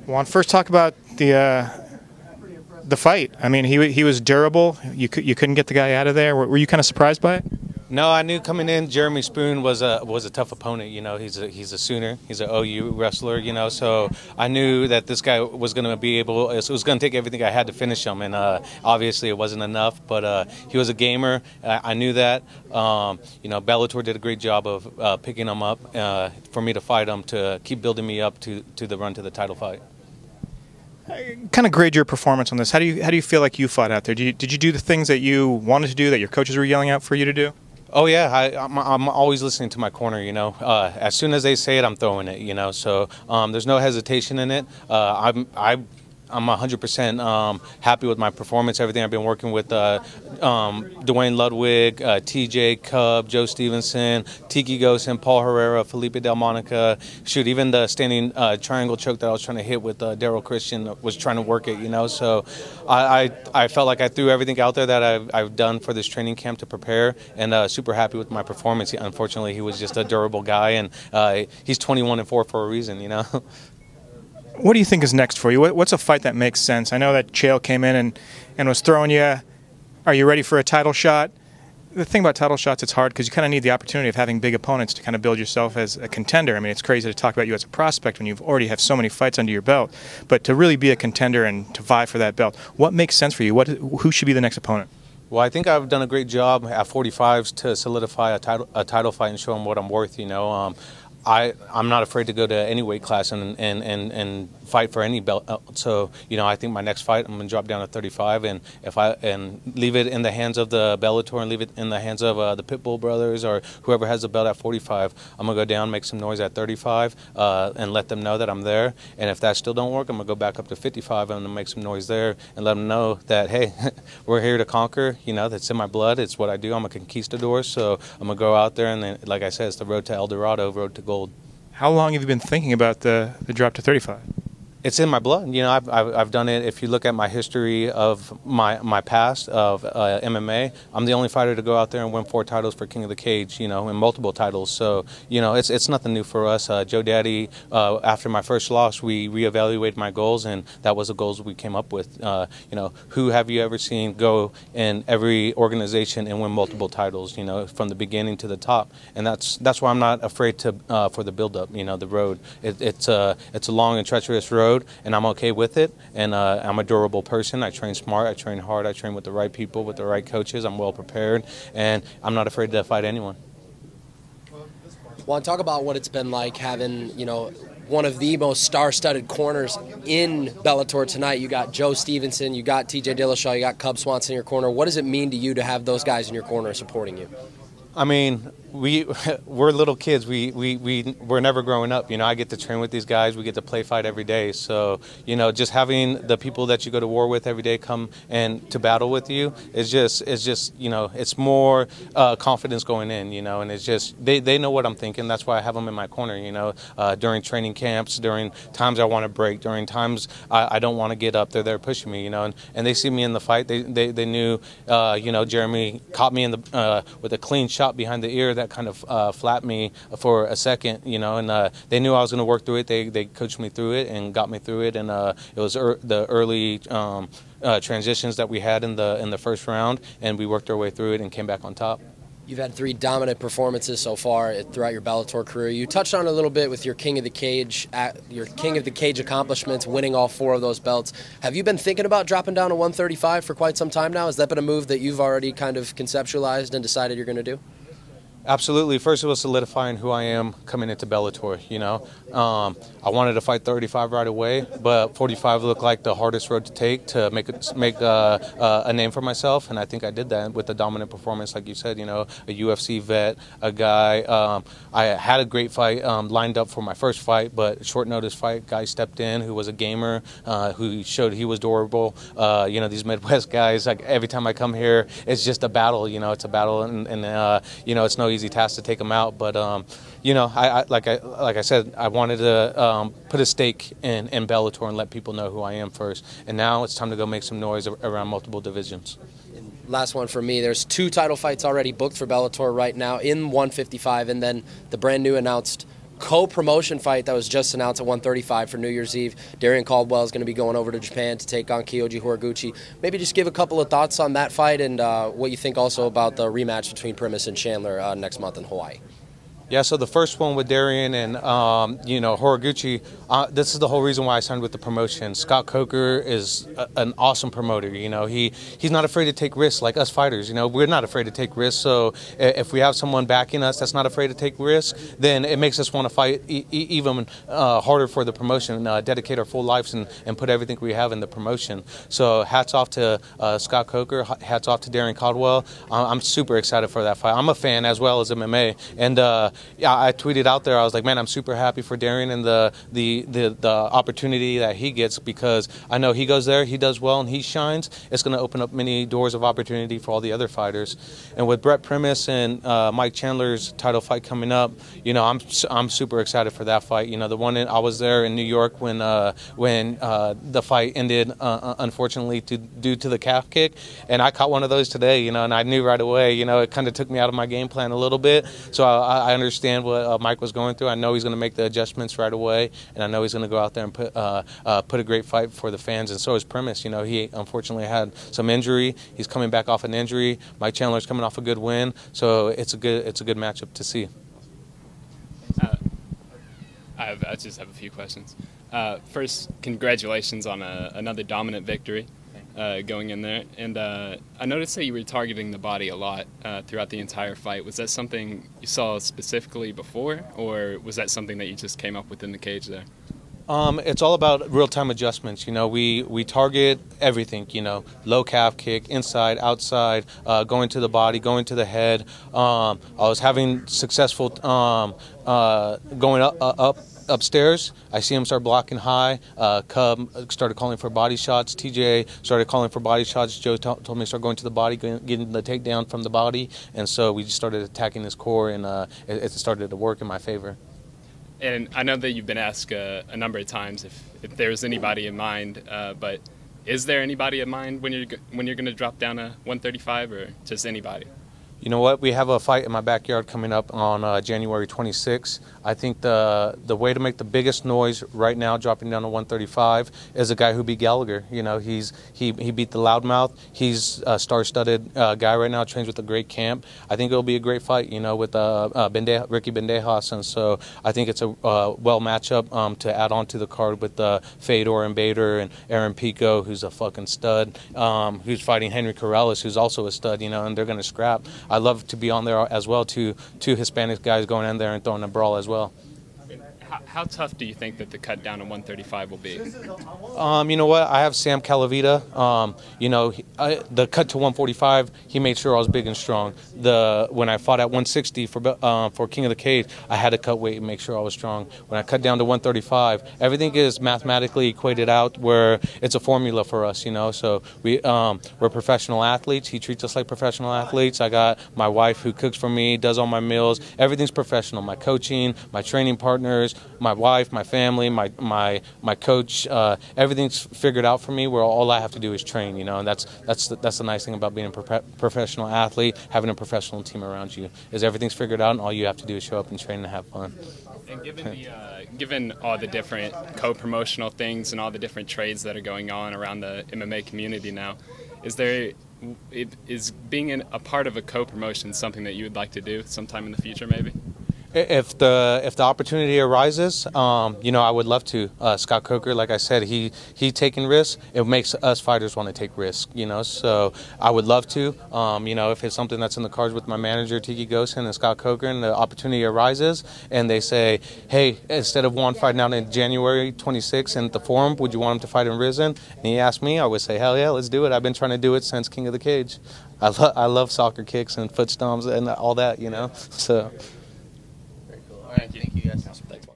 Juan, first talk about the fight. I mean, he was durable. You couldn't get the guy out of there. Were you kind of surprised by it? No, I knew coming in, Jeremy Spoon was a tough opponent. You know, he's a Sooner, he's an OU wrestler. You know, so I knew that this guy was going to be able. It was going to take everything I had to finish him, and obviously it wasn't enough. But he was a gamer. I knew that. You know, Bellator did a great job of picking him up for me to fight him, to keep building me up to the run to the title fight. Kind of grade your performance on this. How do you feel like you fought out there? Did you do the things that you wanted to do, that your coaches were yelling out for you to do? Oh yeah, I'm always listening to my corner. You know, as soon as they say it, I'm throwing it. You know, so there's no hesitation in it. I'm 100% happy with my performance. Everything I've been working with Dwayne Ludwig, TJ Cub, Joe Stevenson, Tiki Gosen, Paul Herrera, Felipe Del Monica. Shoot, even the standing triangle choke that I was trying to hit with Daryl Christian was trying to work it, you know. So I felt like I threw everything out there that I've done for this training camp to prepare, and super happy with my performance. Unfortunately, he was just a durable guy, and he's 21-4 for a reason, you know. What do you think is next for you? What's a fight that makes sense? I know that Chael came in and was throwing you. Are you ready for a title shot? The thing about title shots, it's hard because you kind of need the opportunity of having big opponents to kind of build yourself as a contender. I mean, it's crazy to talk about you as a prospect when you've already have so many fights under your belt. But to really be a contender and to vie for that belt, what makes sense for you? Who should be the next opponent? Well, I think I've done a great job at 45s to solidify a title fight and show them what I'm worth, you know. I'm not afraid to go to any weight class and fight for any belt. So, you know, I think my next fight, I'm going to drop down to 35, and leave it in the hands of the Bellator and leave it in the hands of the Pitbull brothers or whoever has the belt at 45. I'm going to go down, make some noise at 35, and let them know that I'm there. And if that still don't work, I'm going to go back up to 55 and I'm going to make some noise there and let them know that, hey, we're here to conquer. You know, that's in my blood. It's what I do. I'm a conquistador. So I'm going to go out there, and then, like I said, it's the road to El Dorado, road to gold. How long have you been thinking about the drop to 35? It's in my blood. You know, I've done it. If you look at my history of my past of MMA, I'm the only fighter to go out there and win 4 titles for King of the Cage, you know, and multiple titles. So, you know, it's nothing new for us. Joe Daddy, after my first loss, we reevaluated my goals, and that was the goals we came up with. You know, who have you ever seen go in every organization and win multiple titles, you know, from the beginning to the top? And that's why I'm not afraid to for the build-up, you know, the road. It's a long and treacherous road, and I'm okay with it, and I'm a durable person. I train smart, I train hard, I train with the right people, with the right coaches. I'm well prepared, and I'm not afraid to fight anyone. Juan, talk about what it's been like having, you know, one of the most star-studded corners in Bellator tonight. You got Joe Stevenson, you got TJ Dillashaw, you got Cub Swanson in your corner. What does it mean to you to have those guys in your corner supporting you? I mean, we're little kids. We're never growing up. You know, I get to train with these guys. We get to play fight every day. So, you know, just having the people that you go to war with every day come and to battle with you is just you know, it's more confidence going in. You know, and it's just they know what I'm thinking. That's why I have them in my corner. You know, during training camps, during times I want to break, during times I don't want to get up, they're there pushing me. You know, and they see me in the fight. They knew, you know, Jeremy caught me in the with a clean shot behind the ear that kind of flapped me for a second, you know, and they knew I was going to work through it. They coached me through it and got me through it, and it was the early transitions that we had in the first round, and we worked our way through it and came back on top. You've had 3 dominant performances so far throughout your Bellator career. You touched on it a little bit with your King of the Cage accomplishments, winning all 4 of those belts. Have you been thinking about dropping down to 135 for quite some time now? Has that been a move that you've already kind of conceptualized and decided you're going to do? Absolutely. First, it was solidifying who I am coming into Bellator. You know, I wanted to fight 35 right away, but 45 looked like the hardest road to take to make a name for myself, and I think I did that with a dominant performance, like you said. You know, a UFC vet, a guy. I had a great fight lined up for my first fight, but short notice fight. Guy stepped in who was a gamer, who showed he was durable. You know, these Midwest guys. Like every time I come here, it's just a battle. You know, it's a battle, and you know, it's no easy task to take them out, but you know, like I said, I wanted to put a stake in Bellator and let people know who I am first, and now it's time to go make some noise around multiple divisions. Last one for me. There's 2 title fights already booked for Bellator right now in 155, and then the brand new announced co-promotion fight that was just announced at 135 for New Year's Eve. Darian Caldwell is going to be going over to Japan to take on Kyoji Horiguchi. Maybe just give a couple of thoughts on that fight and what you think also about the rematch between Primus and Chandler next month in Hawaii. Yeah, so the first one with Darian and, Horiguchi, this is the whole reason why I signed with the promotion. Scott Coker is an awesome promoter. He's not afraid to take risks like us fighters. We're not afraid to take risks. So if we have someone backing us that's not afraid to take risks, then it makes us want to fight even harder for the promotion, dedicate our full lives and put everything we have in the promotion. So hats off to Scott Coker, hats off to Darian Caldwell. I'm super excited for that fight. I'm a fan as well as MMA. And yeah, I tweeted out there, I was like, man, I'm super happy for Darian and the opportunity that he gets, because I know he goes there, he does well, and he shines. It's going to open up many doors of opportunity for all the other fighters. And with Brett Primus and Mike Chandler's title fight coming up, I'm super excited for that fight. The one I was there in New York when the fight ended, unfortunately, due to the calf kick, and I caught one of those today. And I knew right away. It kind of took me out of my game plan a little bit. So I understand what Mike was going through. I know he's going to make the adjustments right away, and I know he's going to go out there and put a great fight for the fans. And so is Primus. He unfortunately had some injury. He's coming back off an injury. Mike Chandler's coming off a good win. So it's a good matchup to see. I just have a few questions. First, congratulations on another dominant victory. Going in there, and I noticed that you were targeting the body a lot throughout the entire fight. Was that something you saw specifically before, or was that something that you just came up with in the cage there? It's all about real-time adjustments. We target everything. Low calf kick, inside, outside, going to the body, going to the head. I was having successful going up. Upstairs, I see him start blocking high. Cub started calling for body shots. TJ started calling for body shots. Joe told me to start going to the body, getting the takedown from the body. And so we just started attacking his core, and it started to work in my favor. And I know that you've been asked a number of times if there's anybody in mind, but is there anybody in mind when you're going to drop down to 135, or just anybody? You know what? We have a fight in my backyard coming up on January 26th. I think the way to make the biggest noise right now, dropping down to 135, is a guy who beat Gallagher. He beat the Loudmouth. He's a star-studded guy right now. Trains with a great camp. I think it'll be a great fight. With Ricky Bendejas, and so I think it's a well matchup to add on to the card with Fedor and Bader and Aaron Pico, who's a fucking stud, who's fighting Henry Corrales, who's also a stud. And they're going to scrap. I'd love to be on there as well, two Hispanic guys going in there and throwing a brawl as well. How tough do you think that the cut down to 135 will be? You know what? I have Sam Calavita. The cut to 145, he made sure I was big and strong. When I fought at 160 for King of the Cage, I had to cut weight and make sure I was strong. When I cut down to 135, everything is mathematically equated out where it's a formula for us. So we're professional athletes. He treats us like professional athletes. I got my wife who cooks for me, does all my meals. Everything's professional. My coaching, my training partners, my wife, my family, my coach, everything's figured out for me where all I have to do is train, and that's the nice thing about being a professional athlete, having a professional team around you, is everything's figured out and all you have to do is show up and train and have fun. And given all the different co-promotional things and all the different trades that are going on around the MMA community now, is being a part of a co-promotion something that you would like to do sometime in the future maybe? If the opportunity arises, I would love to. Scott Coker, like I said, he taking risks. It makes us fighters want to take risks, So I would love to. If it's something that's in the cards with my manager Tiki Gosen and Scott Coker, and the opportunity arises, and they say, hey, instead of Juan fighting out in January 26th in the Forum, would you want him to fight in Risen? And he asked me, I would say, hell yeah, let's do it. I've been trying to do it since King of the Cage. I love soccer kicks and foot stomps and all that, So. Very cool. All right, thank you guys. Thanks, Mark.